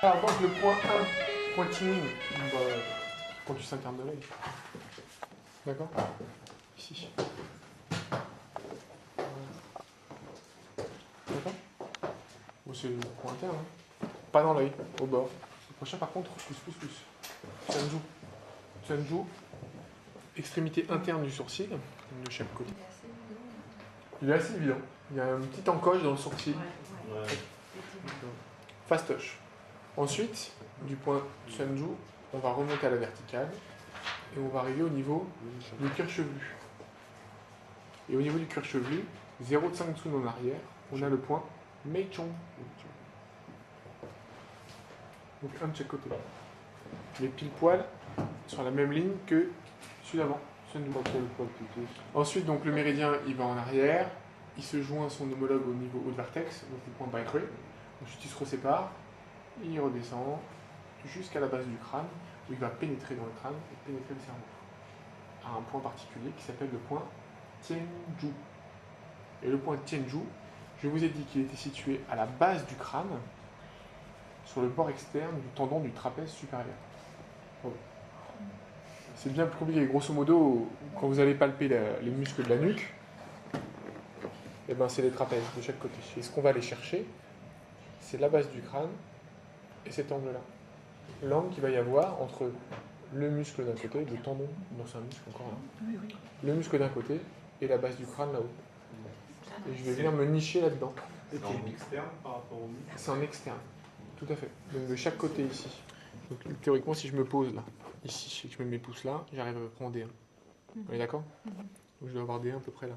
Alors donc le point 1, pointing, bah, contus interne de l'œil. D'accord? Ici. D'accord? Bon, c'est le point interne, hein. Pas dans l'œil, au bord. Le prochain par contre, plus. Tsunju. Tsunju, extrémité interne du sourcil, de chaque côté. Il est assez évident. Il y a une petite encoche dans le sourcil. Ouais. Fastoche. Ensuite, du point Tsunju, on va remonter à la verticale et on va arriver au niveau du cuir chevelu. Et au niveau du cuir chevelu, 0,5 tsun en arrière, on a le point Meichon. Donc un de chaque côté. Mais pile poil sur la même ligne que celui d'avant. Ensuite, donc le méridien, il va en arrière, il se joint à son homologue au niveau haut de vertex, donc le point Baikre. Ensuite, il se resépare, il redescend jusqu'à la base du crâne, où il va pénétrer dans le crâne et pénétrer le cerveau. À un point particulier qui s'appelle le point Tianju. Et le point Tianju, je vous ai dit qu'il était situé à la base du crâne, sur le bord externe du tendon du trapèze supérieur. Bon. C'est bien compliqué. Grosso modo, quand vous allez palper les muscles de la nuque, eh ben, c'est les trapèzes de chaque côté. Et ce qu'on va aller chercher, c'est la base du crâne et cet angle-là. L'angle qu'il va y avoir entre le muscle d'un côté, le tendon, non c'est un muscle encore là, le muscle d'un côté et la base du crâne là-haut. Et je vais venir me nicher là-dedans. C'est en externe par rapport au muscle. C'est en externe, tout à fait. Donc de chaque côté ici. Donc théoriquement, si je me pose là, ici, et que je mets mes pouces là, j'arrive à prendre D1. On est d'accord? Donc je dois avoir D1 à peu près là.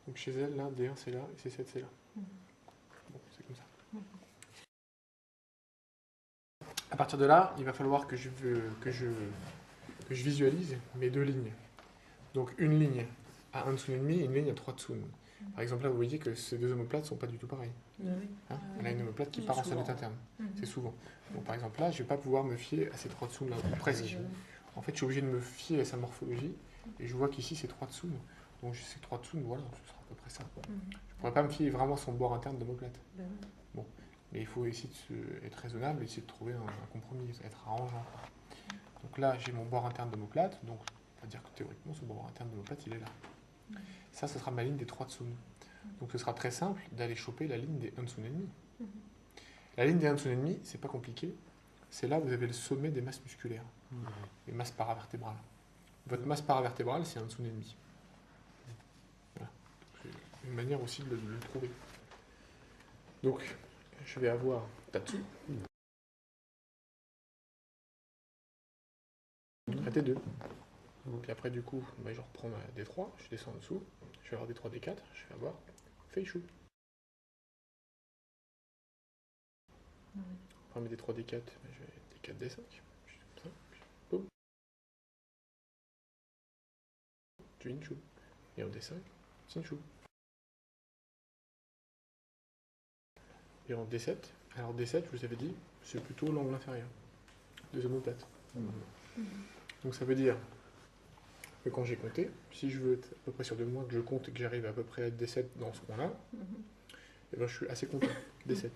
Donc chez elle, là, D1 c'est là, et C7 c'est là. Bon, c'est comme ça. À partir de là, il va falloir que je visualise mes deux lignes. Donc une ligne à 1 tsun et demi et une ligne à 3 tsun. Par exemple là, vous voyez que ces deux omoplates ne sont pas du tout pareilles. Hein, elle a une omoplate qui part en sonnette interne. C'est souvent. Donc par exemple là, je ne vais pas pouvoir me fier à ces 3 tsun là, ou presque. En fait, je suis obligé de me fier à sa morphologie. Et je vois qu'ici c'est 3 tsun. Donc ces 3 tsun, voilà, ce sera à peu près ça. Je ne pourrais pas me fier vraiment à son bord interne d'omoplate. Bon. Mais il faut essayer d'être raisonnable, essayer de trouver un compromis, être arrangeant. Donc là, j'ai mon bord interne d'omoplate, donc on va dire que théoriquement, ce bord interne d'omoplate, il est là. Ça, ce sera ma ligne des 3 tsun. Donc ce sera très simple d'aller choper la ligne des 1 tsun et demi. La ligne des 1 tsun et demi, c'est pas compliqué. C'est là où vous avez le sommet des masses musculaires, les masses paravertébrales. Votre masse paravertébrale, c'est 1 tsun et demi. Voilà. C'est une manière aussi de le trouver. Donc, je vais avoir Tatsu. À T2. Puis après, du coup, je reprends ma D3, je descends en dessous, je vais avoir D3, D4, je vais avoir Feishu. Après mes D3, D4, je vais D4, D5. Comme ça, boum. Juinshu. Et en D5, Shinshu. Et en D7, alors D7, je vous avais dit, c'est plutôt l'angle inférieur des omoplates. Donc ça veut dire que quand j'ai compté, si je veux être à peu près sûr de moi, que je compte et que j'arrive à peu près à être D7 dans ce coin-là, et ben je suis assez content. D7.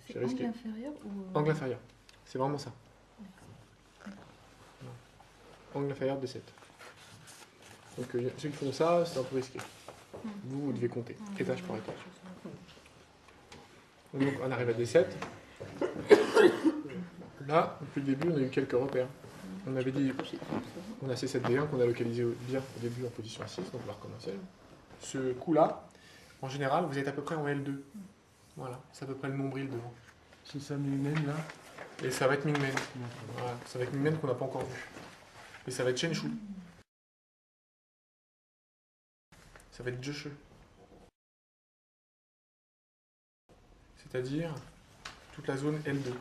C'est angle inférieur ou... Angle inférieur. C'est vraiment ça. Angle inférieur D7. Donc ceux qui font ça, c'est un peu risqué. Vous devez compter, étage par étage. Donc on arrive à D7. Là, depuis le début, on a eu quelques repères. On avait dit, on a C7D1 qu'on a localisé bien au début en position 6, donc on va recommencer. Ce coup-là, en général, vous êtes à peu près en L2. Voilà, c'est à peu près le nombril devant. C'est ça, Mingmen, là? Et ça va être Mingmen. Voilà, ça va être Mingmen qu'on n'a pas encore vu. Et ça va être Chenshu. Ça va être Jushu. C'est-à-dire toute la zone L2.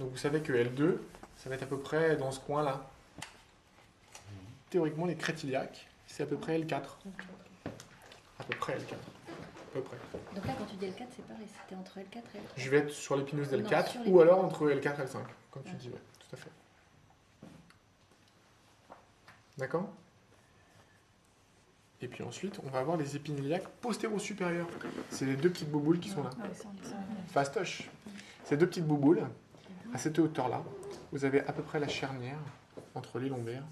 Donc vous savez que L2, ça va être à peu près dans ce coin-là. Théoriquement, les crêtes iliaques, c'est à peu près L4. À peu près L4. À peu près. Donc là, quand tu dis L4, c'est pareil, c'était entre L4 et L3. Je vais être sur l'épineuse d'L4 Non, ou alors entre L4 et L5, comme tu dis, ouais, tout à fait. D'accord? Et puis ensuite, on va avoir les épines iliaques postéro-supérieures. C'est les deux petites bouboules qui sont là. Fastoche. Ces deux petites bouboules, à cette hauteur-là, vous avez à peu près la charnière entre les lombaires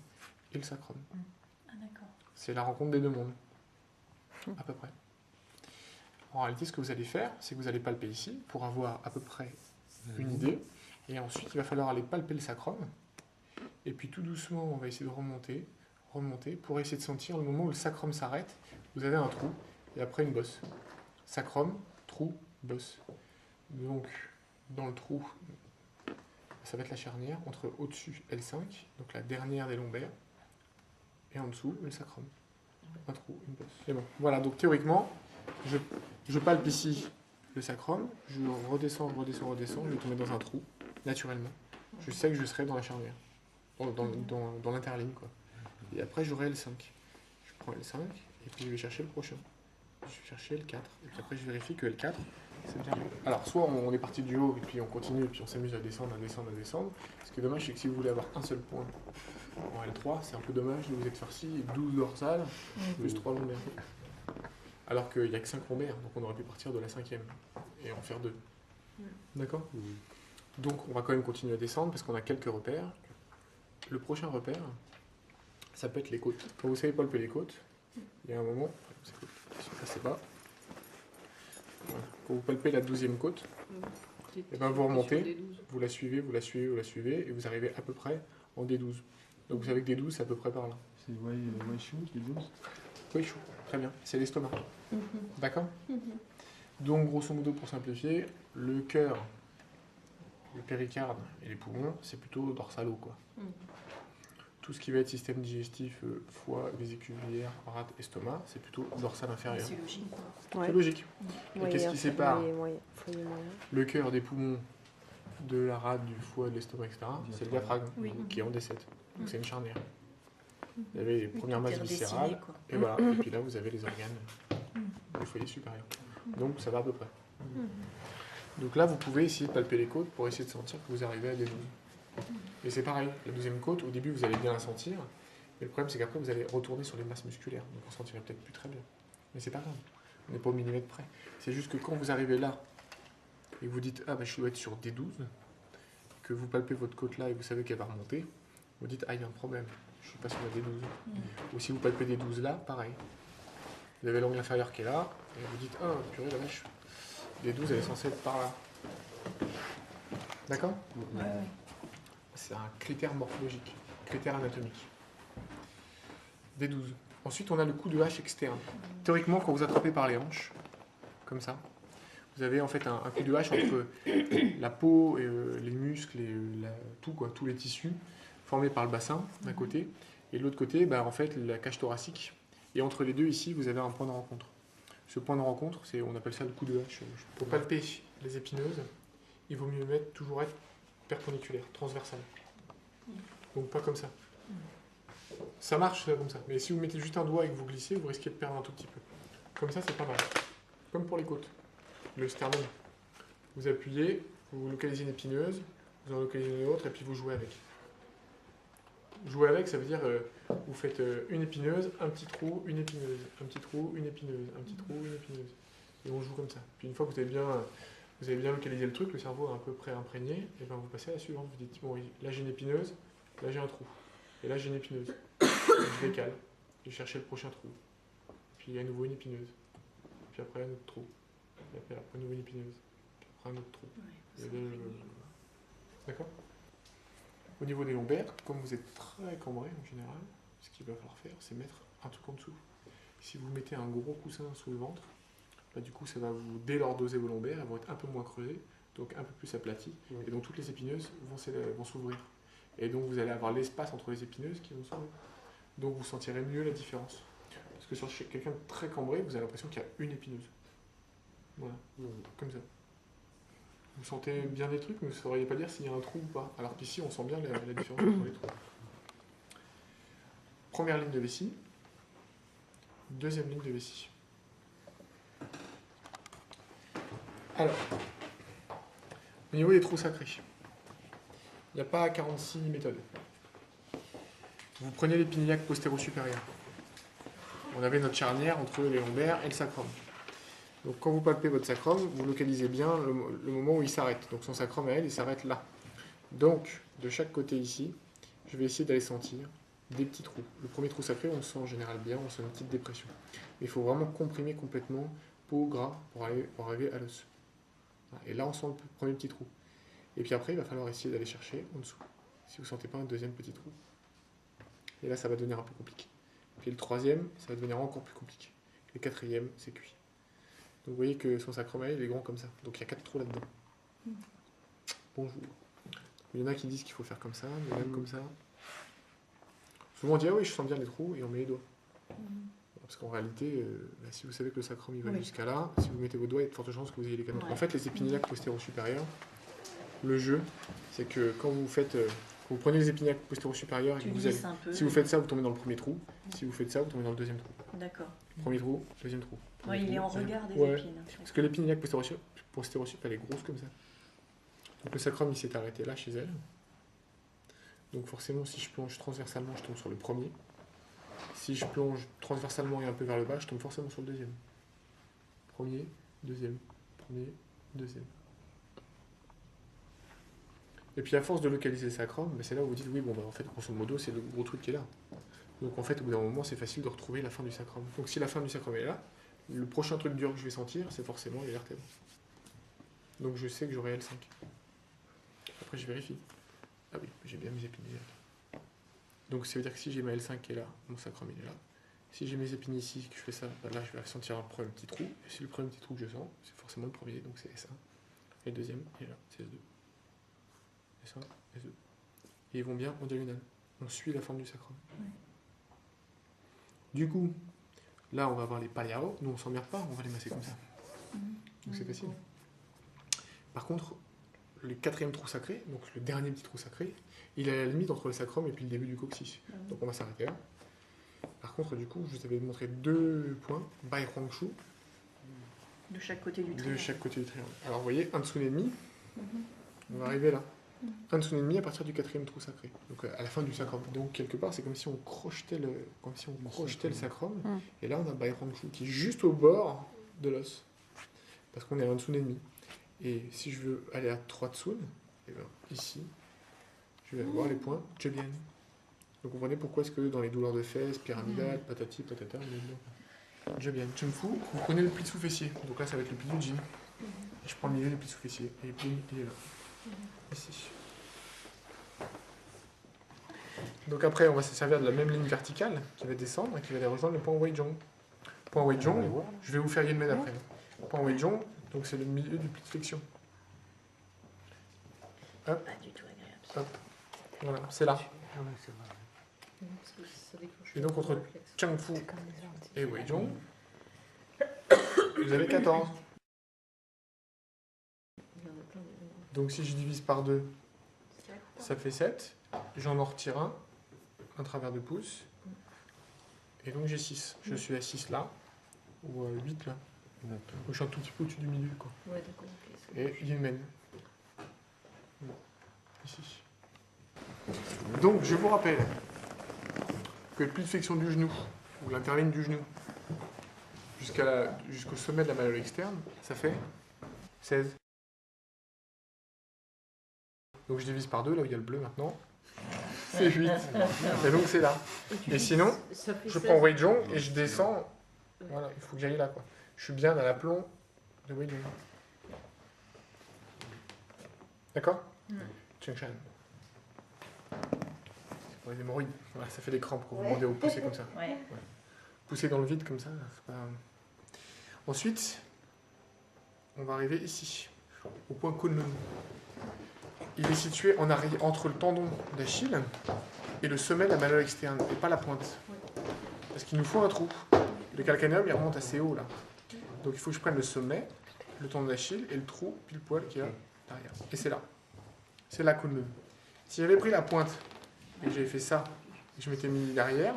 et le sacrum. Ah, d'accord. C'est la rencontre des deux mondes, à peu près. En réalité, ce que vous allez faire, c'est que vous allez palper ici pour avoir à peu près une idée. Et ensuite, il va falloir aller palper le sacrum. Et puis tout doucement, on va essayer de remonter, pour essayer de sentir le moment où le sacrum s'arrête. Vous avez un trou et après une bosse. Sacrum, trou, bosse. Donc, dans le trou, ça va être la charnière entre au-dessus L5, donc la dernière des lombaires, et en dessous le sacrum. Un trou, une bosse. C'est bon. Voilà, donc théoriquement, je palpe ici le sacrum, je redescends, je vais tomber dans un trou, naturellement. Je sais que je serai dans la charnière, dans l'interligne, quoi. Et après, j'aurai L5. Je prends L5, et puis je vais chercher le prochain. Je vais chercher L4, et puis après, je vérifie que L4, c'est bien. Alors, soit on est parti du haut, et puis on continue, et puis on s'amuse à descendre. Ce qui est dommage, c'est que si vous voulez avoir un seul point en L3, c'est un peu dommage, vous êtes farci 12 dorsales, plus 3 lombaires. Alors qu'il n'y a que 5 lombaires, donc on aurait pu partir de la 5e, et en faire 2. D'accord ? Donc, on va quand même continuer à descendre, parce qu'on a quelques repères. Le prochain repère, ça peut être les côtes. Quand vous savez palper les côtes, il y a un moment, ça c'est pas. Voilà. Quand vous palpez la 12e côte, et ben vous remontez, vous la suivez, et vous arrivez à peu près en D12. Donc vous savez que D12, c'est à peu près par là. C'est Waishu, D12 Waishu, très bien, c'est l'estomac. D'accord. Donc grosso modo, pour simplifier, le cœur, le péricarde et les poumons, c'est plutôt dorsalo, quoi. Tout ce qui va être système digestif, foie, vésicule biliaire, rate, estomac, c'est plutôt dorsal inférieur. C'est logique. C'est logique. Et qu'est-ce qui sépare le cœur des poumons de la rate, du foie, de l'estomac, etc. C'est le diaphragme, qui est en D7. Donc c'est une charnière. Vous avez les premières masses viscérales, et voilà. Et puis là, vous avez les organes du foyer supérieur. Donc ça va à peu près. Donc là, vous pouvez essayer de palper les côtes pour essayer de sentir que vous arrivez à des 12. Et c'est pareil, la 12e côte, au début, vous allez bien la sentir, mais le problème, c'est qu'après, vous allez retourner sur les masses musculaires, donc on ne sentirait peut-être plus très bien. Mais c'est pas grave, on n'est pas au millimètre près. C'est juste que quand vous arrivez là, et vous dites, ah bah je dois être sur D12, que vous palpez votre côte là et vous savez qu'elle va remonter, vous dites, ah il y a un problème, je suis pas sur la D12. Ou si vous palpez D12 là, pareil. Vous avez l'angle inférieur qui est là, et vous dites, ah purée la vache, D12 elle est censée être par là. D'accord ? C'est un critère morphologique, critère anatomique. D12. Ensuite, on a le coup de hache externe. Théoriquement, quand vous attrapez par les hanches, comme ça, vous avez en fait un coup de hache entre la peau, et, les muscles, et tout, quoi, tous les tissus formés par le bassin d'un côté, et de l'autre côté, bah, en fait, la cage thoracique. Et entre les deux, ici, vous avez un point de rencontre. Ce point de rencontre, on appelle ça le coup de hache. Pour palper les épineuses, il vaut mieux toujours être perpendiculaire, transversal. Donc pas comme ça. Ça marche comme ça. Mais si vous mettez juste un doigt et que vous glissez, vous risquez de perdre un tout petit peu. Comme ça, c'est pas mal. Comme pour les côtes. Le sternum. Vous appuyez, vous localisez une épineuse, vous en localisez une autre, et puis vous jouez avec. Jouer avec, ça veut dire vous faites une épineuse, un petit trou, une épineuse, un petit trou, une épineuse, un petit trou, une épineuse. Et on joue comme ça. Puis une fois que vous avez bien localisé le truc, le cerveau est à peu près imprégné, et bien vous passez à la suivante. Vous dites, bon, là j'ai une épineuse, là j'ai un trou. Et là j'ai une épineuse. Je décale, je vais chercher le prochain trou. Puis il y a à nouveau une épineuse. Puis après un autre trou. Et après à nouveau une épineuse. Puis après un autre trou. D'accord ? Au niveau des lombaires, comme vous êtes très cambré en général, ce qu'il va falloir faire, c'est mettre un truc en dessous. Si vous mettez un gros coussin sous le ventre, bah, du coup ça va vous délordoser vos lombaires, elles vont être un peu moins creusées, donc un peu plus aplaties, et donc toutes les épineuses vont s'ouvrir. Et donc vous allez avoir l'espace entre les épineuses qui vont s'ouvrir. Donc vous sentirez mieux la différence. Parce que sur quelqu'un de très cambré, vous avez l'impression qu'il y a une épineuse. Voilà, comme ça. Vous sentez bien des trucs, mais vous ne sauriez pas dire s'il y a un trou ou pas. Alors qu'ici, on sent bien la différence entre les trous. Première ligne de vessie. Deuxième ligne de vessie. Alors, au niveau des trous sacrés, il n'y a pas 46 méthodes. Vous prenez l'épine iliaque postéro-supérieure. on avait notre charnière entre les lombaires et le sacrum. Donc quand vous palpez votre sacrum, vous localisez bien le moment où il s'arrête. Donc son sacrum à elle, il s'arrête là. Donc de chaque côté ici, je vais essayer d'aller sentir des petits trous. Le premier trou sacré, on le sent en général bien, on sent une petite dépression. Mais il faut vraiment comprimer complètement peau, gras, pour arriver à l'os. Et là, on sent le premier petit trou. Et puis après, il va falloir essayer d'aller chercher en dessous, si vous ne sentez pas un deuxième petit trou. Et là, ça va devenir un peu compliqué. Puis le troisième, ça va devenir encore plus compliqué. Le quatrième, c'est cuit. Donc vous voyez que son sacrum, il est grand comme ça. Donc il y a 4 trous là-dedans. Bonjour. Il y en a qui disent qu'il faut faire comme ça, mais même comme ça. Souvent on dit ah oui, je sens bien les trous et on met les doigts. Parce qu'en réalité, si vous savez que le sacrum il va jusqu'à là, si vous mettez vos doigts, il y a de fortes chances que vous ayez les 4 trous. En fait, les épiniaques postéro-supérieurs, le jeu, c'est que quand vous faites, quand vous prenez les épiniaques postéro-supérieurs et que vous allez, si vous faites ça, vous tombez dans le premier trou. Si vous faites ça, vous tombez dans le deuxième trou. D'accord. Premier trou, deuxième trou. Ouais, il est en regard des épines. Parce que l'épiniaque postéro-supérieure, elle est grosse comme ça. Donc le sacrum, il s'est arrêté là chez elle. Donc forcément, si je plonge transversalement, je tombe sur le premier. Si je plonge transversalement et un peu vers le bas, je tombe forcément sur le deuxième. Premier, deuxième, premier, deuxième. Et puis à force de localiser le sacrum, c'est là où vous dites oui, bon, en fait, grosso modo, c'est le gros truc qui est là. Donc en fait, au bout d'un moment, c'est facile de retrouver la fin du sacrum. Donc si la fin du sacrum est là, le prochain truc dur que je vais sentir, c'est forcément les vertèbres. Donc je sais que j'aurai L5. Après, je vérifie. Ah oui, j'ai bien mes épines là. Donc ça veut dire que si j'ai ma L5 qui est là, mon sacrum il est là. Si j'ai mes épines ici, que je fais ça, là je vais sentir un premier petit trou. Et si le premier petit trou que je sens, c'est forcément le premier, donc c'est S1. Et le deuxième, il est là, c'est S2. S1, S2. Et ils vont bien en diagonale. On suit la forme du sacrum. Du coup, là on va avoir les paliao. Nous on s'emmerde pas, on va les masser comme ça. Donc c'est facile. Par contre, le quatrième trou sacré, donc le dernier petit trou sacré, il est à la limite entre le sacrum et puis le début du coccyx. Donc on va s'arrêter là. Par contre, du coup, je vous avais montré 2 points, Bai Huangshu. De chaque côté du triangle. De chaque côté du triangle. Alors vous voyez, un dessous et demi, on va arriver là. Un dessous et demi à partir du quatrième trou sacré. Donc à la fin du sacrum. Donc quelque part, c'est comme si on crochetait le sacrum. Et là, on a Bai Huangshu qui est juste au bord de l'os. Parce qu'on est à un dessous et demi. Et si je veux aller à 3 tsun, et bien ici, je vais avoir les points Zhebian. Donc vous comprenez pourquoi est-ce que dans les douleurs de fesses, pyramidales, patati, patata, Zhebian. Chengfu, vous prenez le pli de sous-fessier. Donc là, ça va être le pli du Jin. Et je prends le milieu du pli de sous-fessier. Et puis, il est là. Ici. Donc après, on va se servir de la même ligne verticale qui va descendre et qui va aller rejoindre le point Weizhong. Point Weizhong, je vais vous faire Yenmen après. Point Weizhong, donc c'est le milieu du pli de flexion. Hop. Pas du tout agréable. Hop. Voilà, c'est là. Et donc entre Chengfu et Weizhong, vous avez 14. Donc si je divise par 2, ça fait 7. J'en retire un travers de pouce. Et donc j'ai 6. Je suis à 6 là, ou à 8 là. Donc je suis un tout petit peu au-dessus du milieu, quoi. Ouais, d'accord. Et Yenmen. Ici. Donc je vous rappelle que le pli de flexion du genou, ou l'interligne du genou, jusqu'au sommet de la malléole externe, ça fait 16. Donc je divise par 2, là où il y a le bleu maintenant. C'est 8. Et donc c'est là. Et sinon, je prends Weizhong et je descends. Voilà, il faut que j'aille là, quoi. Je suis bien dans l'aplomb de Weizhong. D'accord? Chengshan. C'est pour les hémorroïdes. Voilà, ça fait des crampes quand vous demandez au pousser comme ça. Ouais. Pousser dans le vide comme ça, c'est pas... Ensuite, on va arriver ici, au point Kunlun. Il est situé en arrière, entre le tendon d'Achille et le sommet de la malléole externe, et pas la pointe. Parce qu'il nous faut un trou. Le calcanéum, il remonte assez haut, là. Donc il faut que je prenne le sommet, le tendon d'Achille, et le trou, pile poil, qui est là, derrière. Et c'est là. C'est la Kunlun. Si j'avais pris la pointe, et que j'avais fait ça, et que je m'étais mis derrière,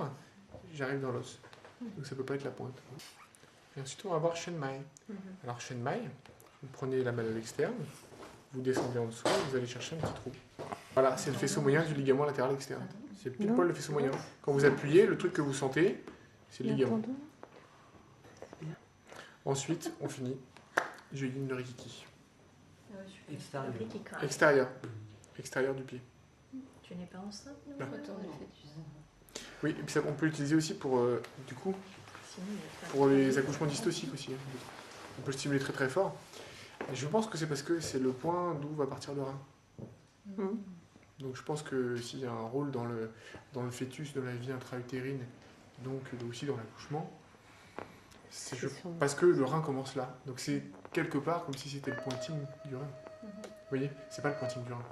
j'arrive dans l'os. Donc ça peut pas être la pointe. Et ensuite, on va voir Shen Mai. Alors Shen Mai, vous prenez la malléole externe, vous descendez en dessous, vous allez chercher un petit trou. Voilà, c'est le faisceau moyen du ligament latéral externe. C'est pile poil le faisceau moyen. Quand vous appuyez, le truc que vous sentez, c'est le ligament. Ensuite, on finit. Je ligne le rikiki. Extérieur. Extérieur. Extérieur du pied. Tu n'es pas enceinte, non? Là. Retourne le fœtus. Oui, et puis ça, on peut l'utiliser aussi pour, du coup, Sinon, il va te pour faire- les accouchements dystociques aussi. On peut le stimuler très très fort. Et je pense que c'est parce que c'est le point d'où va partir le rein. Donc je pense que s'il y a un rôle dans le fœtus, dans la vie intra-utérine, donc aussi dans l'accouchement, parce que le rein commence là. Donc c'est quelque part comme si c'était le pointing du rein. Vous voyez, c'est pas le pointing du rein.